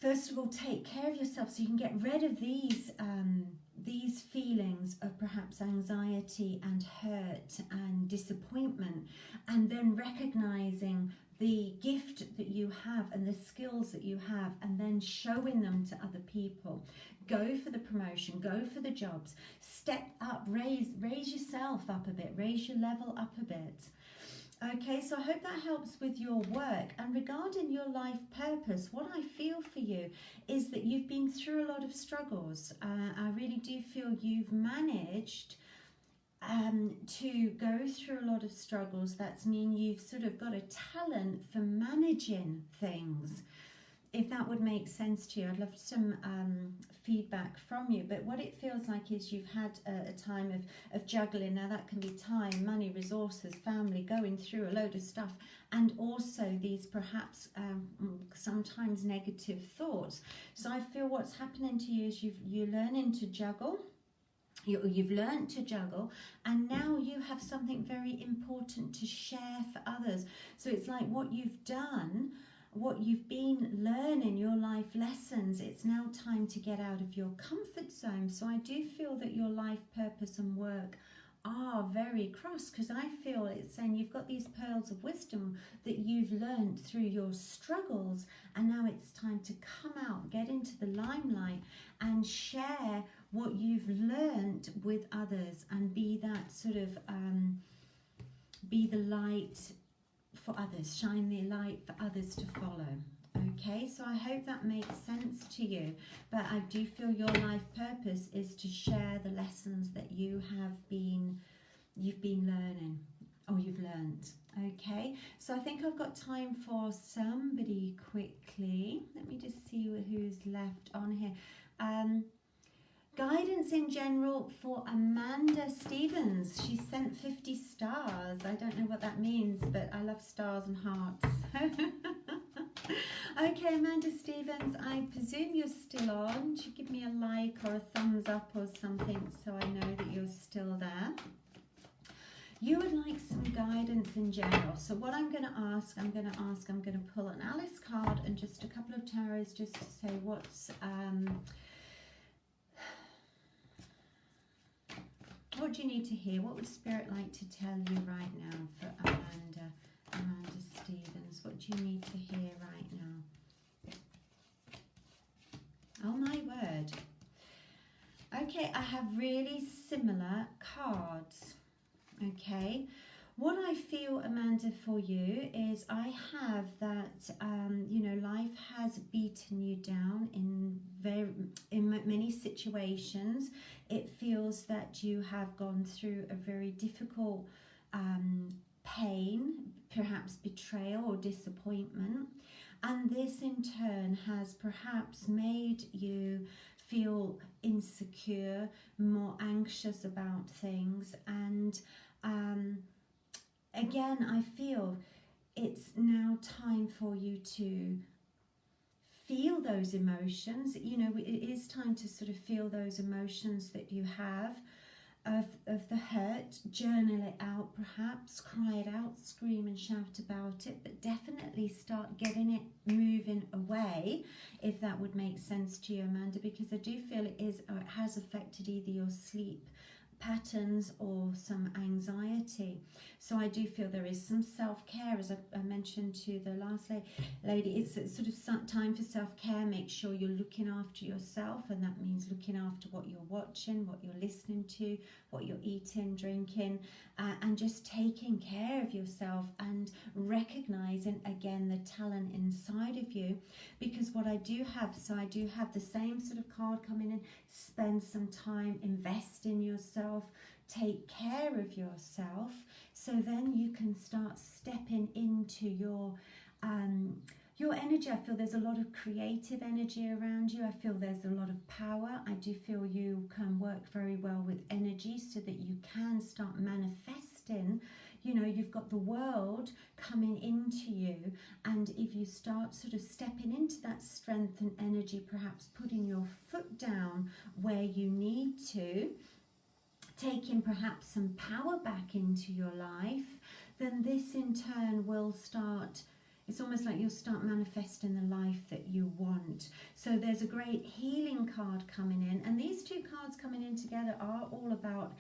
S1: first of all take care of yourself, so you can get rid of these feelings of perhaps anxiety and hurt and disappointment, and then recognizing the gift that you have and the skills that you have, and then showing them to other people. Go for the promotion, go for the jobs, step up, raise yourself up a bit, raise your level up a bit. Okay, so I hope that helps with your work. And regarding your life purpose, what I feel for you is that you've been through a lot of struggles. I really do feel you've managed to go through a lot of struggles. That's mean you've sort of got a talent for managing things, if that would make sense to you. I'd love some feedback from you. But what it feels like is you've had a time of juggling. Now that can be time, money, resources, family, going through a load of stuff, and also these perhaps sometimes negative thoughts. So I feel what's happening to you is you're learning to juggle. You've learned to juggle, and now you have something very important to share for others. So it's like what you've done, what you've been learning, your life lessons, it's now time to get out of your comfort zone. So I do feel that your life purpose and work are very cross, because I feel it's saying you've got these pearls of wisdom that you've learned through your struggles, and now it's time to come out, get into the limelight and share what you've learned with others, and be that sort of be the light for others, shine the light for others to follow. Okay, so I hope that makes sense to you. But I do feel your life purpose is to share the lessons that you've been learning, or you've learned. Okay, so I think I've got time for somebody quickly. Let me just see who's left on here. Guidance in general for Amanda Stevens. She sent 50 stars. I don't know what that means, but I love stars and hearts. Okay, Amanda Stevens, I presume you're still on. Should give me a like or a thumbs up or something so I know that you're still there. You would like some guidance in general. So what I'm going to ask, I'm going to pull an Alice card and just a couple of tarots just to say what's... what do you need to hear? What would Spirit like to tell you right now for Amanda Stevens? What do you need to hear right now? Oh my word. Okay, I have really similar cards. Okay, what I feel, Amanda, for you is I have that, life has beaten you down in many situations. It feels that you have gone through a very difficult pain, perhaps betrayal or disappointment. And this in turn has perhaps made you feel insecure, more anxious about things. And again, I feel it's now time for you to feel those emotions. You know, it is time to sort of feel those emotions that you have of the hurt. Journal it out, perhaps cry it out, scream and shout about it, but definitely start getting it moving away, if that would make sense to you, Amanda, because I do feel it has affected either your sleep patterns or some anxiety. So I do feel there is some self-care, as I mentioned to the last lady. It's sort of time for self-care. Make sure you're looking after yourself, and that means looking after what you're watching, what you're listening to, what you're eating, drinking, and just taking care of yourself and recognizing again the talent inside of you. Because what I do have, so I do have the same sort of card coming in. Spend some time, invest in yourself, take care of yourself, so then you can start stepping into your energy. I feel there's a lot of creative energy around you. I feel there's a lot of power. I do feel you can work very well with energy so that you can start manifesting. You know, you've got the world coming into you, and if you start sort of stepping into that strength and energy, perhaps putting your foot down where you need to, taking perhaps some power back into your life, then this in turn will start, it's almost like you'll start manifesting the life that you want. So there's a great healing card coming in, and these two cards coming in together are all about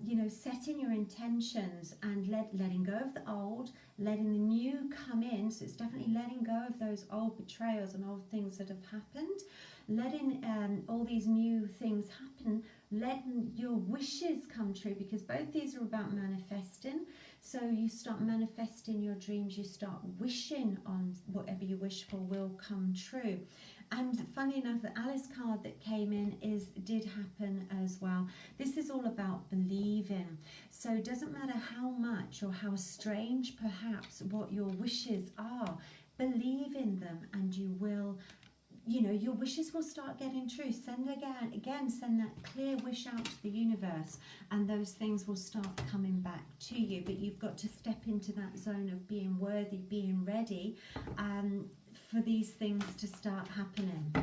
S1: you know, setting your intentions and letting go of the old, letting the new come in. So it's definitely letting go of those old betrayals and old things that have happened, letting all these new things happen, letting your wishes come true, because both these are about manifesting. So you start manifesting your dreams, you start wishing on whatever you wish for will come true. And funny enough, the Alice card that came in did happen as well. This is all about believing. So it doesn't matter how much or how strange perhaps what your wishes are, believe in them and you will, you know, your wishes will start getting true. Send that clear wish out to the universe and those things will start coming back to you. But you've got to step into that zone of being worthy, being ready for these things to start happening.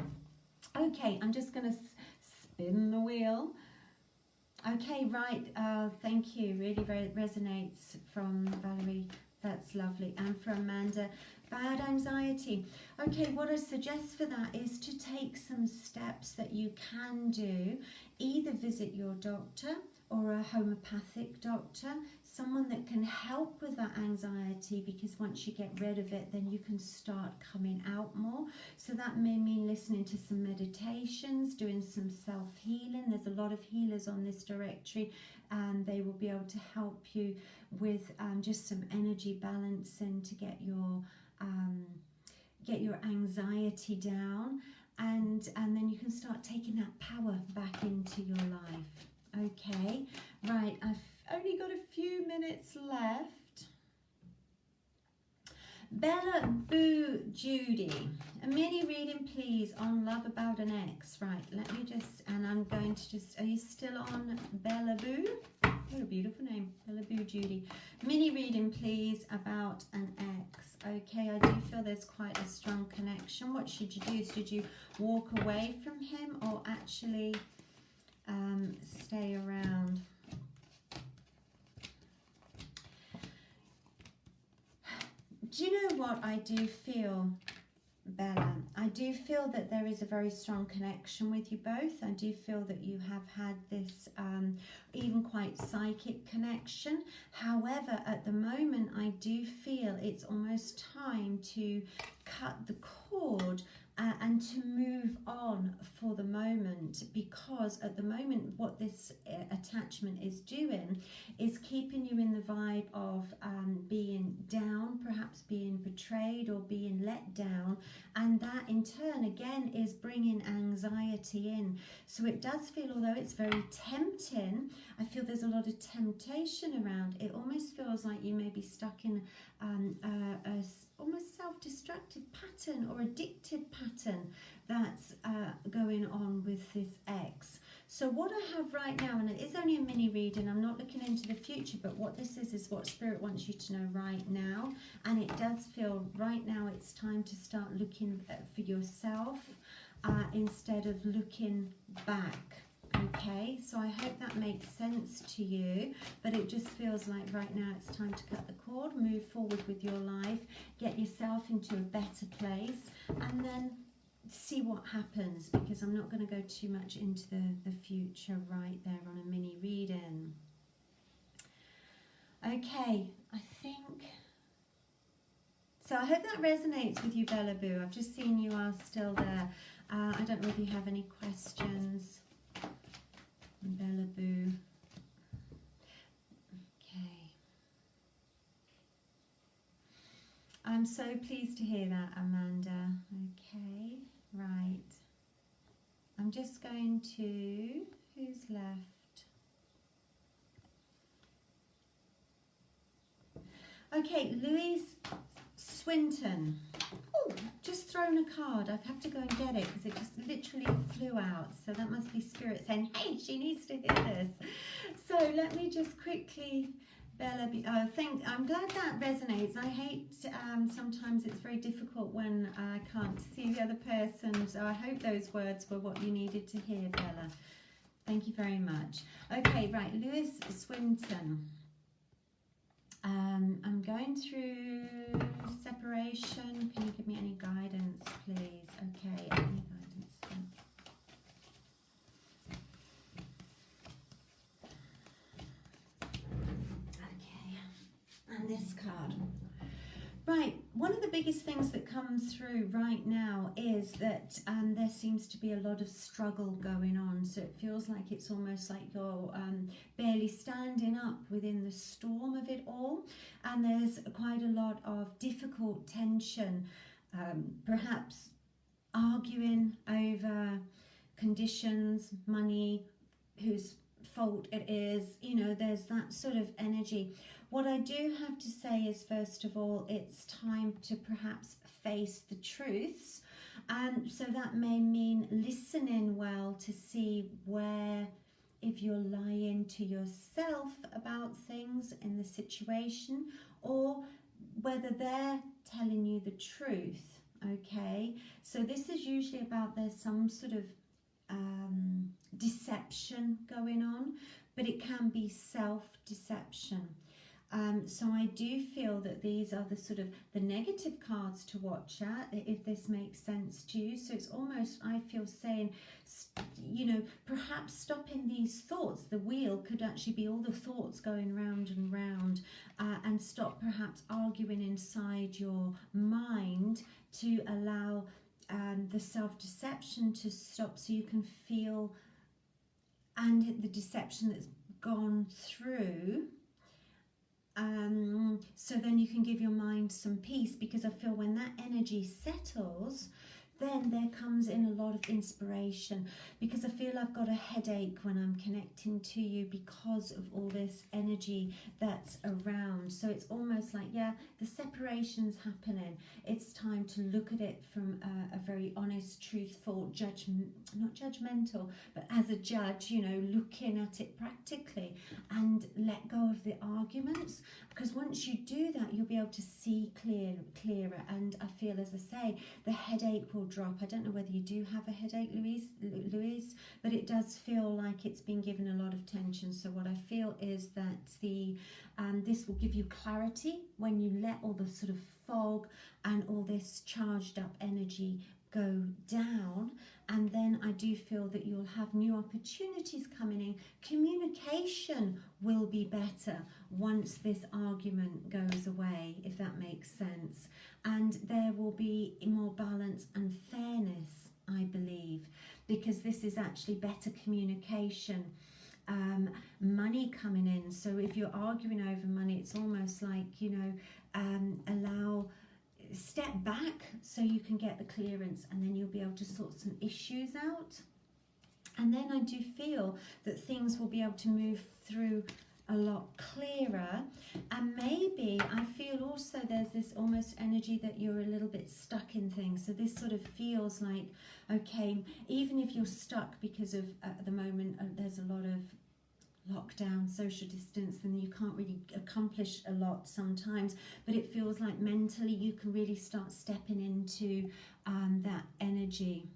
S1: Okay, I'm just going to spin the wheel. Okay, right, thank you. Really resonates from Valerie. That's lovely. And for Amanda, bad anxiety. Okay, what I suggest for that is to take some steps that you can do. Either visit your doctor or a homeopathic doctor, someone that can help with that anxiety, because once you get rid of it, then you can start coming out more. So that may mean listening to some meditations, doing some self-healing. There's a lot of healers on this directory and they will be able to help you with just some energy balancing to get your anxiety down, and then you can start taking that power back into your life. Okay, right, I've only got a few minutes left. Bella Boo Judy, a mini reading please on Love About an Ex. Right, let me just, and I'm going to just, are you still on, Bella Boo? What a beautiful name, Bella Boo Judy. Mini reading please about an ex. Okay, I do feel there's quite a strong connection. What should you do? Should you walk away from him or actually stay around? Do you know what I do feel, Bella? I do feel that there is a very strong connection with you both. I do feel that you have had this even quite psychic connection. However, at the moment, I do feel it's almost time to cut the cord and to move on for the moment, because at the moment what this attachment is doing is keeping you in the vibe of being down, perhaps being betrayed or being let down, and that in turn again is bringing anxiety in. So it does feel, although it's very tempting, I feel there's a lot of temptation around. It almost feels like you may be stuck in a almost self-destructive pattern or addictive pattern that's going on with this ex. So what I have right now, and it is only a mini reading, I'm not looking into the future, but what this is what Spirit wants you to know right now. And it does feel right now it's time to start looking for yourself instead of looking back. Okay, so I hope that makes sense to you, but it just feels like right now it's time to cut the cord, move forward with your life, get yourself into a better place, and then see what happens, because I'm not going to go too much into the future right there on a mini reading. Okay, I think, so I hope that resonates with you, Bella Boo. I've just seen you are still there. I don't know if you have any questions. Bella Boo. Okay. I'm so pleased to hear that, Amanda. Okay, right. I'm just going to, who's left? Okay, Louise Swinton. Oh, just thrown a card. I have to go and get it because it just literally flew out. So that must be Spirit saying, hey, she needs to hear this. So let me just quickly, Bella, I'm glad that resonates. I hate sometimes it's very difficult when I can't see the other person. So I hope those words were what you needed to hear, Bella. Thank you very much. Okay, right, Louise Swinton. I'm going through separation. Can you give me any guidance, please? Okay, any guidance? this card. Right, one of the biggest things that comes through right now is that there seems to be a lot of struggle going on. So it feels like it's almost like you're barely standing up within the storm of it all. And there's quite a lot of difficult tension, perhaps arguing over conditions, money, whose fault it is. You know, there's that sort of energy. What I do have to say is, first of all, it's time to perhaps face the truths. So that may mean listening well to see where, if you're lying to yourself about things in the situation, or whether they're telling you the truth. Okay, so this is usually about there's some sort of deception going on, but it can be self-deception. So I do feel that these are the sort of the negative cards to watch at, if this makes sense to you. So it's almost, I feel, saying, you know, perhaps stopping these thoughts. The wheel could actually be all the thoughts going round and round, and stop perhaps arguing inside your mind to allow the self-deception to stop, so you can feel, and the deception that's gone through. So then you can give your mind some peace, because I feel when that energy settles, then there comes in a lot of inspiration, because I feel I've got a headache when I'm connecting to you because of all this energy that's around. So it's almost like, yeah, the separation's happening. It's time to look at it from a very honest, truthful, not judgmental, but as a judge, you know, looking at it practically, and let go of the arguments, because once you do that, you'll be able to see clearer. And I feel, as I say, the headache will drop. I don't know whether you do have a headache, Louise, but it does feel like it's been given a lot of tension. So what I feel is that this will give you clarity when you let all the sort of fog and all this charged up energy go down. And then I do feel that you'll have new opportunities coming in. Communication will be better once this argument goes away, if that makes sense. And there will be more balance and fairness, I believe, because this is actually better communication. Money coming in. So if you're arguing over money, it's almost like, you know, step back so you can get the clearance, and then you'll be able to sort some issues out. And then I do feel that things will be able to move through a lot clearer. And maybe I feel also there's this almost energy that you're a little bit stuck in things. So this sort of feels like, okay, even if you're stuck because of at the moment there's a lot of lockdown, social distance, and you can't really accomplish a lot sometimes, but it feels like mentally you can really start stepping into that energy.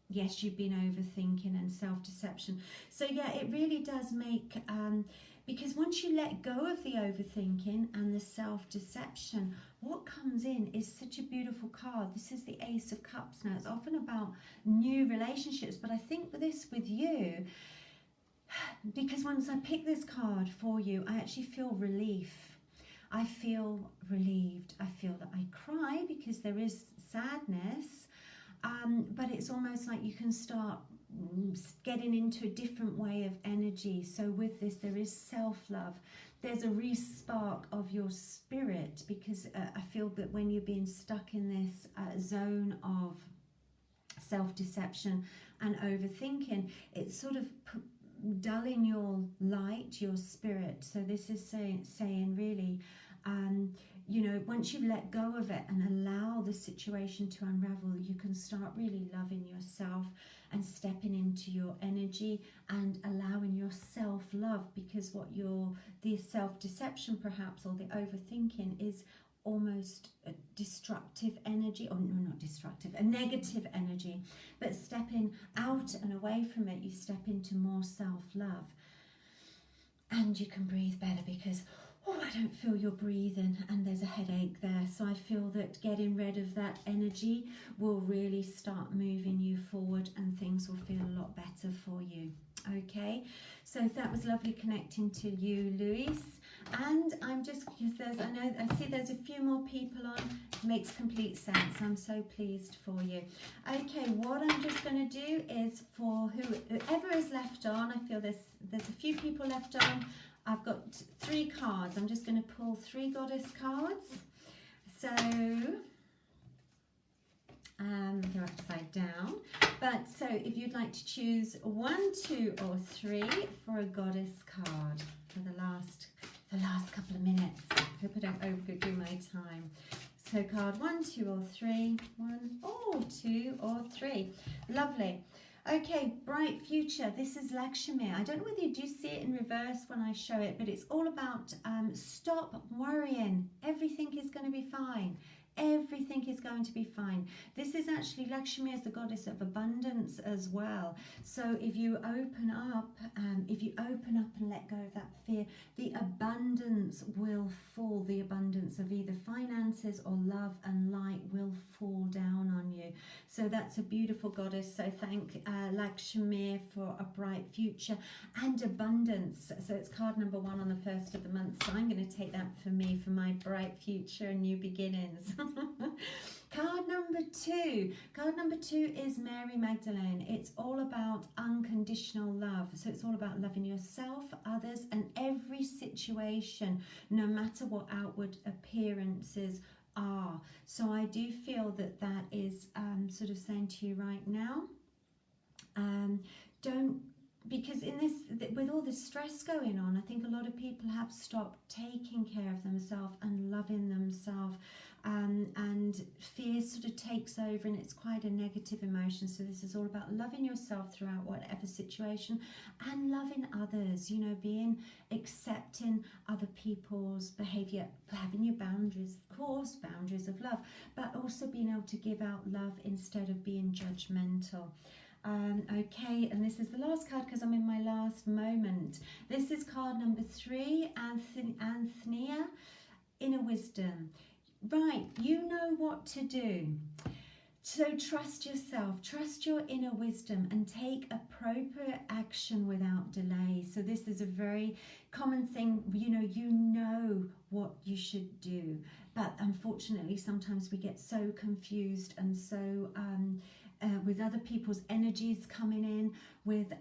S1: Yes, you've been overthinking and self-deception. So yeah, it really does make, because once you let go of the overthinking and the self-deception, what comes in is such a beautiful card. This is the Ace of Cups now. It's often about new relationships, but I think this with you, because once I pick this card for you, I actually feel relief. I feel relieved. I feel that I cry because there is sadness, but it's almost like you can start getting into a different way of energy. So with this, there is self-love. There's a re-spark of your spirit, because I feel that when you're being stuck in this zone of self-deception and overthinking, it's sort of dulling your light, your spirit. So this is saying really, you know, once you've let go of it and allow the situation to unravel, you can start really loving yourself and stepping into your energy and allowing yourself love, because the self-deception perhaps, or the overthinking, is almost a destructive energy, or no, not destructive, a negative energy. But stepping out and away from it, you step into more self-love, and you can breathe better, because I don't feel you're breathing and there's a headache there. So I feel that getting rid of that energy will really start moving you forward, and things will feel a lot better for you. Okay, so that was lovely connecting to you, Louise. And I'm just, because I see there's a few more people on. It makes complete sense. I'm so pleased for you. Okay, what I'm just going to do is for whoever is left on, I feel there's a few people left on. I've got 3 cards. I'm just going to pull 3 goddess cards. So they're upside down. But so if you'd like to choose 1, 2 or 3 for a goddess card for the last couple of minutes. Hope I don't overdo my time. So card 1, 2 or 3. 1, oh, 2 or 3. Lovely. Okay, bright future. This is Lakshmi. I don't know whether you do see it in reverse when I show it, but it's all about stop worrying. Everything is going to be fine. Everything is going to be fine. This is actually, Lakshmi is the goddess of abundance as well. So if you open up and let go of that fear, the abundance will fall. The abundance of either finances or love and light will fall down on you. So that's a beautiful goddess. So thank Lakshmi for a bright future and abundance. So it's card number 1 on the 1st of the month. So I'm going to take that for me, for my bright future and new beginnings. Card number 2. Card number 2 is Mary Magdalene. It's all about unconditional love. So it's all about loving yourself, others, and every situation, no matter what outward appearances are. So I do feel that that is sort of saying to you right now, because in this, with all this stress going on, I think a lot of people have stopped taking care of themselves and loving themselves, and fear sort of takes over, and it's quite a negative emotion. So this is all about loving yourself throughout whatever situation and loving others, you know, accepting other people's behavior, having your boundaries, of course, boundaries of love, but also being able to give out love instead of being judgmental. Okay, and this is the last card because I'm in my last moment. This is card number 3, Anthea, Inner Wisdom. Right, you know what to do. So trust yourself, trust your inner wisdom, and take appropriate action without delay. So this is a very common thing, you know what you should do. But unfortunately, sometimes we get so confused and so with other people's energies coming in, with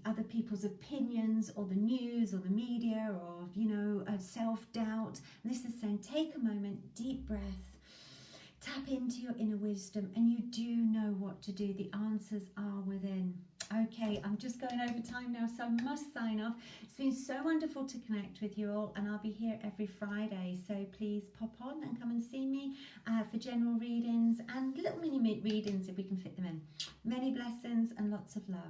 S1: other people's opinions or the news or the media, or, self-doubt. This is saying take a moment, deep breath, tap into your inner wisdom, and you do know what to do. The answers are within. Okay, I'm just going over time now, so I must sign off. It's been so wonderful to connect with you all, and I'll be here every Friday. So please pop on and come and see me for general readings and little mini readings if we can fit them in. Many blessings and lots of love.